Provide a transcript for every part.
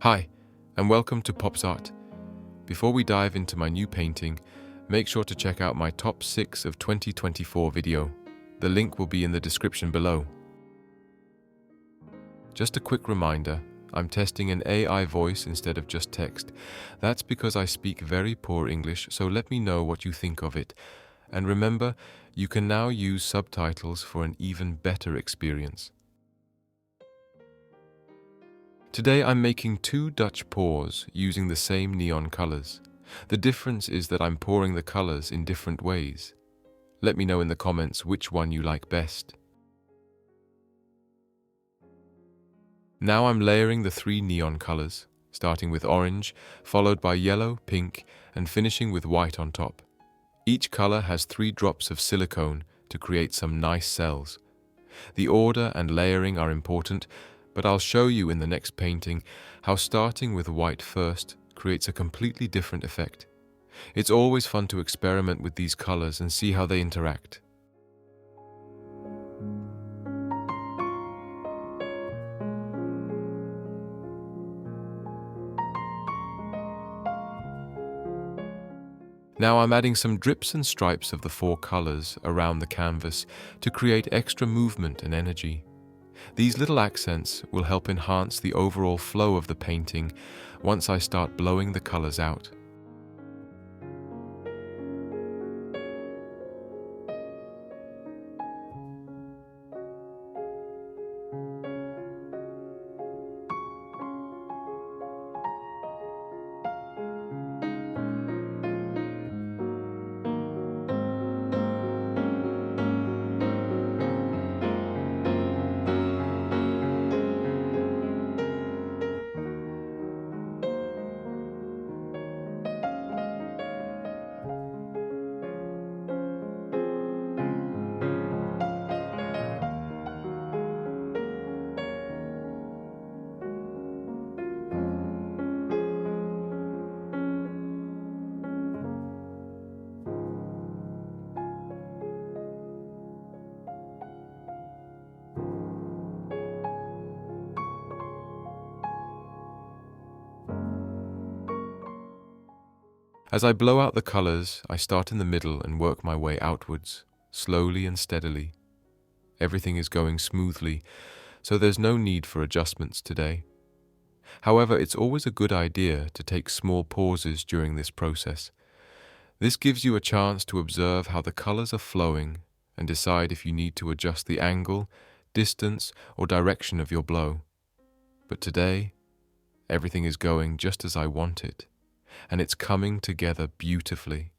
Hi, and welcome to Pop's Art. Before we dive into my new painting, make sure to check out my top 6 of 2024 video. The link will be in the description below. Just a quick reminder, I'm testing an AI voice instead of just text. That's because I speak very poor English, so let me know what you think of it. And remember, you can now use subtitles for an even better experience. Today I'm making 2 Dutch pours using the same neon colors. The difference is that I'm pouring the colors in different ways. Let me know in the comments which one you like best. Now I'm layering the 3 neon colors, starting with orange, followed by yellow, pink, and finishing with white on top. Each color has 3 drops of silicone to create some nice cells. The order and layering are important, but I'll show you in the next painting how starting with white first creates a completely different effect. It's always fun to experiment with these colors and see how they interact. Now I'm adding some drips and stripes of the 4 colors around the canvas to create extra movement and energy. These little accents will help enhance the overall flow of the painting once I start blowing the colors out. As I blow out the colors, I start in the middle and work my way outwards, slowly and steadily. Everything is going smoothly, so there's no need for adjustments today. However, it's always a good idea to take small pauses during this process. This gives you a chance to observe how the colors are flowing and decide if you need to adjust the angle, distance, or direction of your blow. But today, everything is going just as I want it, and it's coming together beautifully.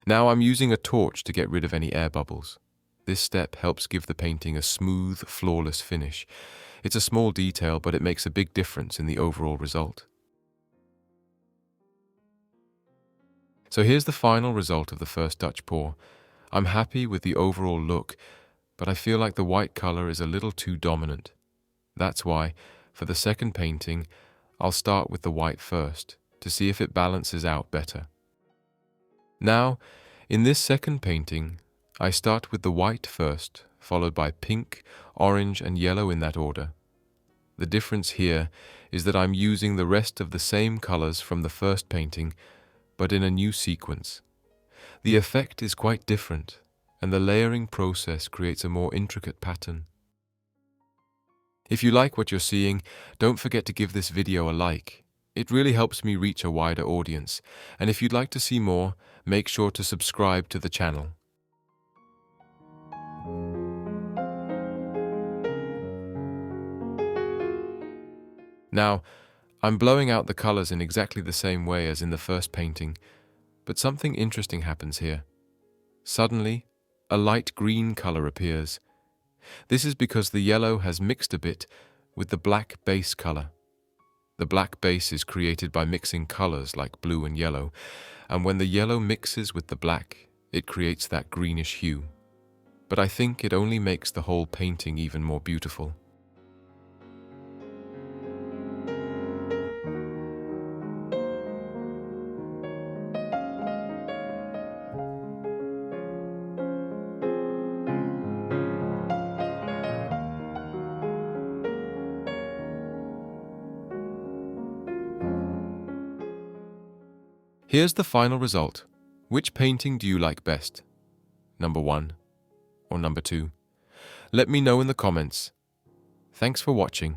Now I'm using a torch to get rid of any air bubbles. This step helps give the painting a smooth, flawless finish. It's a small detail, but it makes a big difference in the overall result. So here's the final result of the first Dutch pour. I'm happy with the overall look, but I feel like the white color is a little too dominant. That's why, for the second painting, I'll start with the white first, to see if it balances out better. Now, in this second painting, I start with the white first, followed by pink, orange, and yellow in that order. The difference here is that I'm using the rest of the same colors from the first painting, but in a new sequence. The effect is quite different, and the layering process creates a more intricate pattern. If you like what you're seeing, don't forget to give this video a like. It really helps me reach a wider audience, and if you'd like to see more, make sure to subscribe to the channel. Now, I'm blowing out the colors in exactly the same way as in the first painting, but something interesting happens here. Suddenly, a light green color appears. This is because the yellow has mixed a bit with the black base color. The black base is created by mixing colors like blue and yellow, and when the yellow mixes with the black, it creates that greenish hue. But I think it only makes the whole painting even more beautiful. Here's the final result. Which painting do you like best? Number 1 or number 2? Let me know in the comments. Thanks for watching.